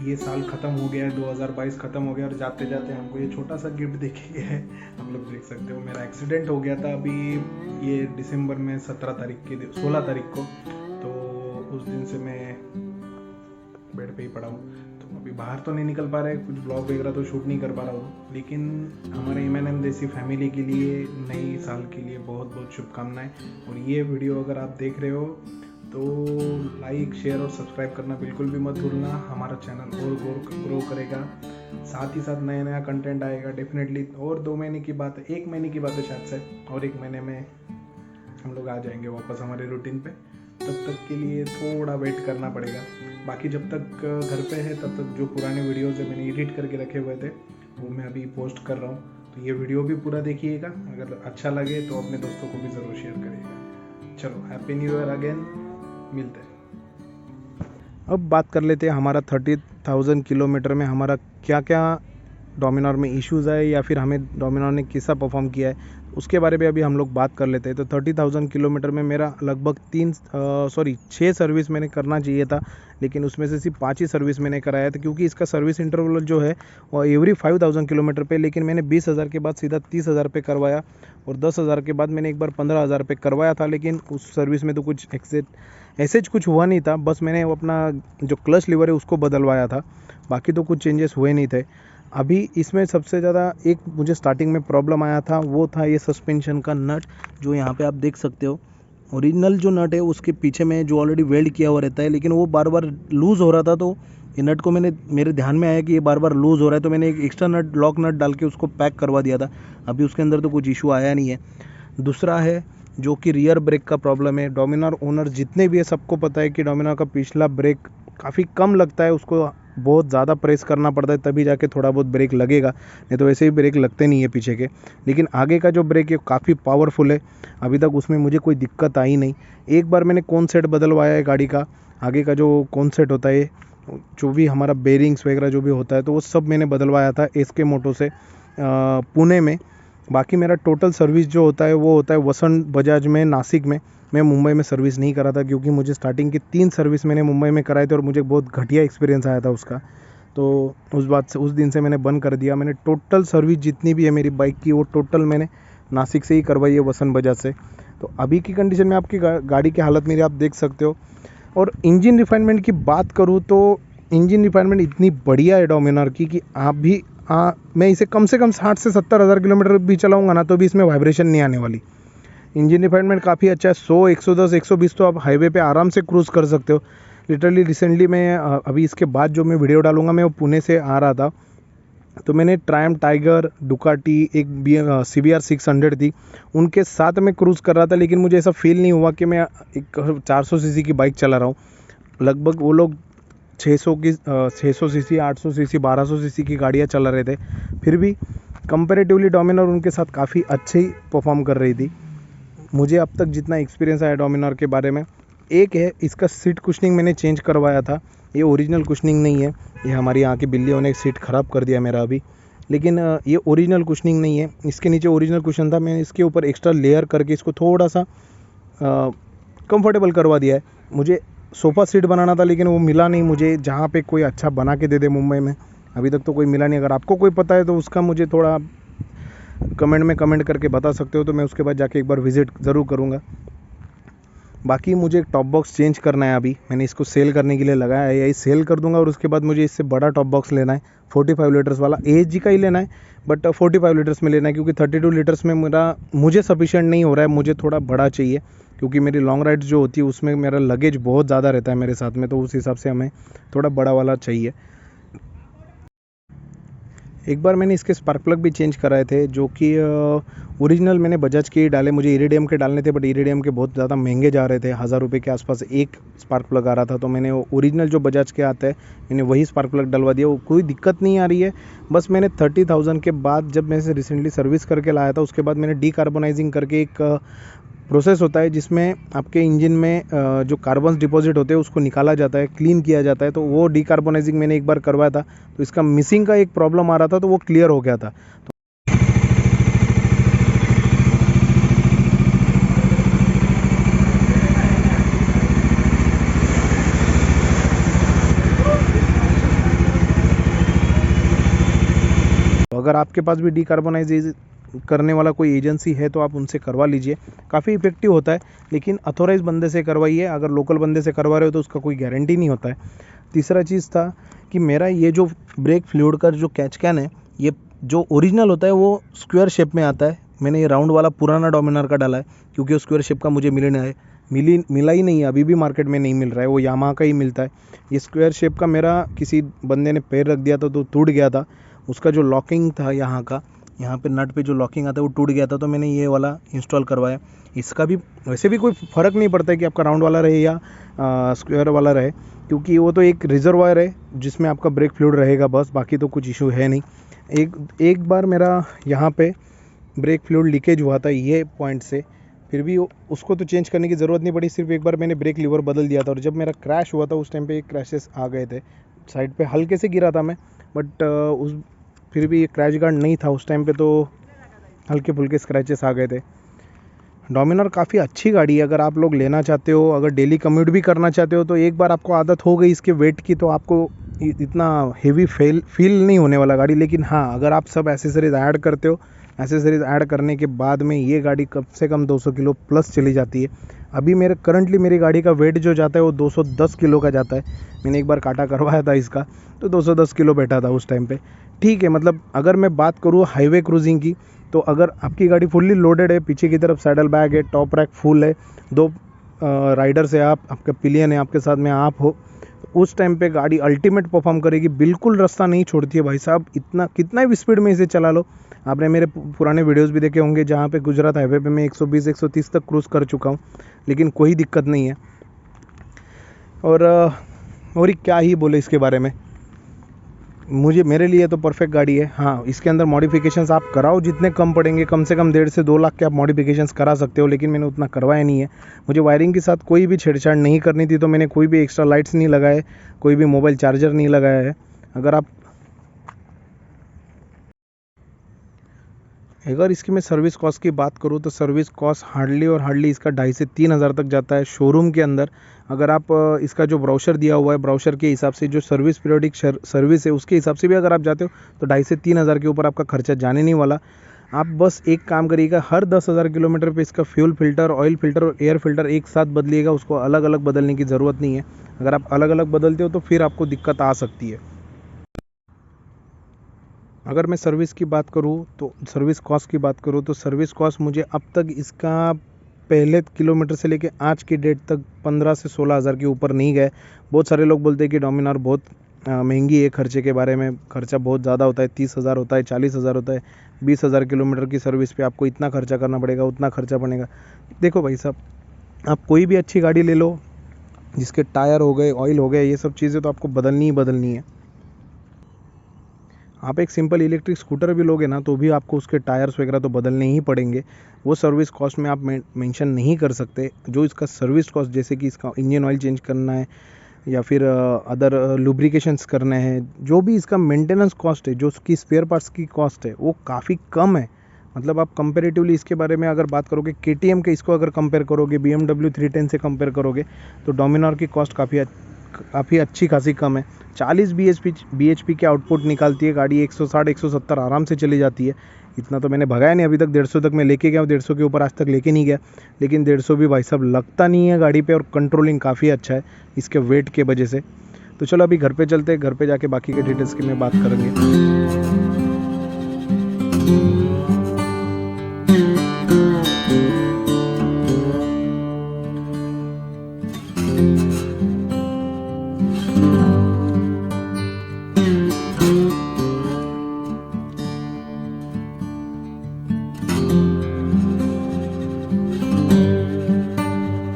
ये साल ख़त्म हो गया है, 2022 ख़त्म हो गया और जाते जाते हमको ये छोटा सा गिफ्ट देके गया है। हम लोग देख सकते हो मेरा एक्सीडेंट हो गया था अभी ये दिसंबर में 16 तारीख को। तो उस दिन से मैं बेड पे ही पड़ा हूँ। तो अभी बाहर तो नहीं निकल पा रहे, कुछ ब्लॉग वगैरह तो शूट नहीं कर पा रहा हूँ, लेकिन हमारे M&M देसी फैमिली के लिए नई साल के लिए बहुत बहुत शुभकामनाएं। और ये वीडियो अगर आप देख रहे हो तो लाइक शेयर और सब्सक्राइब करना बिल्कुल भी मत भूलना। हमारा चैनल और ग्रो करेगा, साथ ही साथ नया कंटेंट आएगा डेफिनेटली। और 2 महीने की बात है, 1 महीने की बात है शायद से, और 1 महीने में हम लोग आ जाएंगे वापस हमारे रूटीन पे। तब तक के लिए थोड़ा वेट करना पड़ेगा। बाकी जब तक घर पे है तब तक जो पुराने वीडियोज़ है मैंने एडिट करके रखे हुए थे वो मैं अभी पोस्ट कर रहा हूँ। तो ये वीडियो भी पूरा देखिएगा, अगर अच्छा लगे तो अपने दोस्तों को भी ज़रूर शेयर करिएगा। चलो हैप्पी न्यू ईयर अगेन, मिलते हैं। अब बात कर लेते हैं हमारा 30,000 किलोमीटर में हमारा क्या क्या डोमिनोर में इश्यूज़ आए या फिर हमें डोमिनोर ने कैसा परफॉर्म किया है, उसके बारे में अभी हम लोग बात कर लेते हैं। तो 30,000 किलोमीटर में मेरा लगभग 6 सर्विस मैंने करना चाहिए था, लेकिन उसमें से सिर्फ 5 ही सर्विस मैंने कराया था, क्योंकि इसका सर्विस इंटरवल जो है वो एवरी 5,000 किलोमीटर पे। लेकिन मैंने 20,000 के बाद सीधा 30,000 पे करवाया, और 10,000 के बाद मैंने एक बार 15,000 पे करवाया था। लेकिन उस सर्विस में तो कुछ ऐसे कुछ हुआ नहीं था, बस मैंने अपना जो क्लच लीवर है उसको बदलवाया था, बाकी तो कुछ चेंजेस हुए नहीं थे। अभी इसमें सबसे ज़्यादा एक मुझे स्टार्टिंग में प्रॉब्लम आया था, वो था ये सस्पेंशन का नट, जो यहाँ पे आप देख सकते हो। ओरिजिनल जो नट है उसके पीछे में जो ऑलरेडी वेल्ड किया हुआ रहता है, लेकिन वो बार बार लूज़ हो रहा था। तो ये नट को मेरे ध्यान में आया कि ये बार बार लूज़ हो रहा है, तो मैंने एक एक्स्ट्रा नट, लॉक नट डाल के उसको पैक करवा दिया था। अभी उसके अंदर तो कुछ इशू आया नहीं है। दूसरा है जो कि रियर ब्रेक का प्रॉब्लम है। डोमिनोर ओनर जितने भी है सबको पता है कि डोमिनोर का पिछला ब्रेक काफ़ी कम लगता है, उसको बहुत ज़्यादा प्रेस करना पड़ता है तभी जाके थोड़ा बहुत ब्रेक लगेगा, नहीं तो वैसे ही ब्रेक लगते नहीं है पीछे के। लेकिन आगे का जो ब्रेक है काफ़ी पावरफुल है, अभी तक उसमें मुझे कोई दिक्कत आई नहीं। एक बार मैंने कौन सेट बदलवाया है गाड़ी का, आगे का जो कौन सेट होता है, जो भी हमारा बेरिंग्स वगैरह जो भी होता है, तो वो सब मैंने बदलवाया था SK मोटो से पुणे में। बाकी मेरा टोटल सर्विस जो होता है वो होता है वसंत बजाज में, नासिक में। मैं मुंबई में सर्विस नहीं करा था, क्योंकि मुझे स्टार्टिंग की 3 सर्विस मैंने मुंबई में कराए थे और मुझे बहुत घटिया एक्सपीरियंस आया था उसका। तो उस दिन से मैंने बंद कर दिया। मैंने टोटल सर्विस जितनी भी है मेरी बाइक की वो टोटल मैंने नासिक से ही करवाई है, वसंत बजाज से। तो अभी की कंडीशन में आपकी गाड़ी की हालत मेरी आप देख सकते हो। और इंजन रिफाइनमेंट की बात करूँ तो इंजन रिफाइनमेंट इतनी बढ़िया है डोमिनोर की कि आप भी मैं इसे कम से कम 60 से 70 हज़ार किलोमीटर भी चलाऊंगा ना तो भी इसमें वाइब्रेशन नहीं आने वाली। इंजन रिफाइनमेंट काफ़ी अच्छा है। 100, 110, 120 तो आप हाईवे पे आराम से क्रूज़ कर सकते हो। लिटरली रिसेंटली मैं अभी इसके बाद जो मैं वीडियो डालूंगा, मैं वो पुणे से आ रहा था, तो मैंने ट्रायम्फ टाइगर, डुकाटी, एक CBR 600 थी, उनके साथ में क्रूज़ कर रहा था। लेकिन मुझे ऐसा फील नहीं हुआ कि मैं एक 400 सीसी की बाइक चला रहा हूँ। लगभग वो लोग 600 सीसी, 800 सीसी, 1200 सीसी की गाड़ियाँ चला रहे थे, फिर भी कंपैरेटिवली डोमिनोर उनके साथ काफ़ी अच्छे ही परफॉर्म कर रही थी। मुझे अब तक जितना एक्सपीरियंस आया डोमिनोर के बारे में, एक है इसका सीट कुशनिंग मैंने चेंज करवाया था। ये ओरिजिनल कुशनिंग नहीं है, ये हमारी यहाँ की बिल्लियों ने सीट ख़राब कर दिया मेरा अभी। लेकिन ये ओरिजिनल कुशनिंग नहीं है, इसके नीचे ओरिजिनल कुशन था, मैंने इसके ऊपर एक्स्ट्रा लेयर करके इसको थोड़ा सा कंफर्टेबल करवा दिया है। मुझे सोफ़ा सीट बनाना था, लेकिन वो मिला नहीं मुझे, जहाँ पे कोई अच्छा बना के दे दे मुंबई में, अभी तक तो कोई मिला नहीं। अगर आपको कोई पता है तो उसका मुझे थोड़ा कमेंट में कमेंट करके बता सकते हो, तो मैं उसके बाद जाके एक बार विज़िट ज़रूर करूँगा। बाकी मुझे एक टॉप बॉक्स चेंज करना है, अभी मैंने इसको सेल करने के लिए लगाया है, यही सेल कर दूंगा। और उसके बाद मुझे इससे बड़ा टॉप बॉक्स लेना है, 45 लीटर्स वाला। ASG का ही लेना है, बट 45 लीटर्स में लेना है, क्योंकि 32 लीटर्स में मुझे सफिशिएंट नहीं हो रहा है, मुझे थोड़ा बड़ा चाहिए, क्योंकि मेरी लॉन्ग राइड्स जो होती है उसमें मेरा लगेज बहुत ज़्यादा रहता है मेरे साथ में, तो उस हिसाब से हमें थोड़ा बड़ा वाला चाहिए। एक बार मैंने इसके स्पार्क प्लग भी चेंज कराए थे, जो कि ओरिजिनल मैंने बजाज के ही डाले। मुझे इरिडियम के डालने थे, बट इरिडियम के बहुत ज़्यादा महंगे जा रहे थे, 1000 रुपये के आसपास एक स्पार्क प्लग आ रहा था। तो मैंने ओरिजिनल जो बजाज के आता है मैंने वही स्पार्क प्लग डलवा दिया। वो कोई दिक्कत नहीं आ रही है। बस मैंने 30,000 के बाद, जब मैं इसे रिसेंटली सर्विस करके लाया था, उसके बाद मैंने डीकार्बोनाइजिंग करके एक प्रोसेस होता है जिसमें आपके इंजन में जो कार्बन डिपॉजिट होते हैं उसको निकाला जाता है, क्लीन किया जाता है। तो वो डीकार्बोनाइजिंग मैंने एक बार करवाया था, तो इसका मिसिंग का एक प्रॉब्लम आ रहा था, तो वो क्लियर हो गया था। तो अगर आपके पास भी डिकार्बोनाइज करने वाला कोई एजेंसी है तो आप उनसे करवा लीजिए, काफ़ी इफेक्टिव होता है, लेकिन अथोराइज बंदे से करवाइए। अगर लोकल बंदे से करवा रहे हो तो उसका कोई गारंटी नहीं होता है। तीसरा चीज़ था कि मेरा ये जो ब्रेक फ्लूइड का जो कैच कैन है, ये जो ओरिजिनल होता है वो स्क्वायर शेप में आता है। मैंने ये राउंड वाला पुराना डोमिनार का डाला है, क्योंकि वो स्क्वायर शेप का मुझे मिला ही नहीं है, अभी भी मार्केट में नहीं मिल रहा है, वो यामाहा का ही मिलता है। ये स्क्वायर शेप का मेरा किसी बंदे ने पैर रख दिया था तो टूट गया था, उसका जो लॉकिंग था यहाँ पे नट पे जो लॉकिंग आता है वो टूट गया था, तो मैंने ये वाला इंस्टॉल करवाया। इसका भी वैसे भी कोई फ़र्क नहीं पड़ता है कि आपका राउंड वाला रहे या स्क्वायर वाला रहे, क्योंकि वो तो एक रिजर्वायर है जिसमें आपका ब्रेक फ्लूइड रहेगा बस, बाकी तो कुछ इशू है नहीं। एक बार मेरा यहाँ पे ब्रेक फ्लूइड लीकेज हुआ था ये पॉइंट से, फिर भी उसको तो चेंज करने की ज़रूरत नहीं पड़ी, सिर्फ एक बार मैंने ब्रेक लीवर बदल दिया था। और जब मेरा क्रैश हुआ था उस टाइम पे एक क्रैशेस आ गए थे, साइड पे हल्के से गिरा था मैं, बट फिर भी क्रैश गार्ड नहीं था उस टाइम पे, तो हल्के फुल्के स्क्रैचेस आ गए थे। डोमिनार काफ़ी अच्छी गाड़ी है, अगर आप लोग लेना चाहते हो, अगर डेली कम्यूट भी करना चाहते हो, तो एक बार आपको आदत हो गई इसके वेट की तो आपको इतना हेवी फील नहीं होने वाला गाड़ी। लेकिन हाँ, अगर आप सब एसेसरीज ऐड करते हो, एसेसरीज ऐड करने के बाद में ये गाड़ी कम से कम 200 किलो प्लस चली जाती है। अभी करंटली मेरी गाड़ी का वेट जो जाता है वो 210 किलो का जाता है। मैंने एक बार काटा करवाया था इसका, तो 210 किलो बैठा था उस टाइम पे। ठीक है, मतलब अगर मैं बात करूँ हाईवे क्रूजिंग की, तो अगर आपकी गाड़ी फुल्ली लोडेड है, पीछे की तरफ सैडल बैग है, टॉप रैक फुल है, 2 राइडर्स है, आपका पिलियन है, आपके साथ में आप हो, उस टाइम पे गाड़ी अल्टीमेट परफॉर्म करेगी, बिल्कुल रास्ता नहीं छोड़ती है भाई साहब। इतना कितना भी स्पीड में इसे चला लो, आपने मेरे पुराने वीडियोस भी देखे होंगे जहाँ पे गुजरात हाईवे पे मैं 120-130 तक क्रूज़ कर चुका हूँ, लेकिन कोई दिक्कत नहीं है। और क्या ही बोले इसके बारे में, मेरे लिए तो परफेक्ट गाड़ी है। हाँ, इसके अंदर मॉडिफिकेशंस आप कराओ जितने कम पड़ेंगे, कम से कम 1.5 से 2 लाख के आप मॉडिफिकेशंस करा सकते हो, लेकिन मैंने उतना करवाया नहीं है। मुझे वायरिंग के साथ कोई भी छेड़छाड़ नहीं करनी थी, तो मैंने कोई भी एक्स्ट्रा लाइट्स नहीं लगाए, कोई भी मोबाइल चार्जर नहीं लगाया है। अगर इसकी मैं सर्विस कॉस्ट की बात करूँ तो सर्विस कॉस्ट हार्डली इसका 2,500 से 3,000 तक जाता है शोरूम के अंदर। अगर आप इसका जो ब्राउचर दिया हुआ है, ब्राउचर के हिसाब से जो सर्विस पीरियोडिक सर्विस है उसके हिसाब से भी अगर आप जाते हो तो 2,500 से 3,000 के ऊपर आपका खर्चा जाने नहीं वाला। आप बस एक काम करिएगा, हर 10,000 किलोमीटर पे इसका फ्यूल फिल्टर, ऑयल फिल्टर और एयर फिल्टर एक साथ बदलिएगा, उसको अलग अलग बदलने की ज़रूरत नहीं है। अगर आप अलग अलग बदलते हो तो फिर आपको दिक्कत आ सकती है। अगर मैं सर्विस की बात करूँ तो सर्विस कॉस्ट मुझे अब तक इसका पहले किलोमीटर से लेके आज की डेट तक 15 से 16 हज़ार के ऊपर नहीं गए। बहुत सारे लोग बोलते हैं कि डोमिनार बहुत महंगी है, खर्चे के बारे में खर्चा बहुत ज़्यादा होता है, 30,000 होता है, 40,000 होता है, 20,000 किलोमीटर की सर्विस पे आपको इतना खर्चा करना पड़ेगा, उतना खर्चा पड़ेगा। देखो भाई साहब, आप कोई भी अच्छी गाड़ी ले लो, जिसके टायर हो गए, ऑयल हो गए, ये सब चीज़ें तो आपको बदलनी ही बदलनी है। आप एक सिंपल इलेक्ट्रिक स्कूटर भी लोगे ना तो भी आपको उसके टायर्स वगैरह तो बदलने ही पड़ेंगे। वो सर्विस कॉस्ट में आप मेंशन नहीं कर सकते। जो इसका सर्विस कॉस्ट, जैसे कि इसका इंजन ऑयल चेंज करना है या फिर अदर लुब्रिकेशंस करने हैं, जो भी इसका मेंटेनेंस कॉस्ट है, जो उसकी स्पेयर पार्ट्स की कॉस्ट है, वो काफ़ी कम है। मतलब आप कंपेरेटिवली इसके बारे में अगर बात करोगे, KTM के इसको अगर कंपेयर करोगे, BMW 310 से कंपेयर करोगे, तो डोमिनार की कॉस्ट काफ़ी अच्छी खासी कम है। 40 bhp के आउटपुट निकालती है गाड़ी, 160-170 आराम से चली जाती है। इतना तो मैंने भगाया नहीं अभी तक, 150 तक मैं लेके गया हूँ, 150 के ऊपर आज तक लेके नहीं गया, लेकिन 150 भी भाई साहब लगता नहीं है गाड़ी पे, और कंट्रोलिंग काफ़ी अच्छा है इसके वेट के वजह से। तो चलो अभी घर पे चलते हैं, घर पे जाके बाकी के डिटेल्स की मैं बात करेंगे।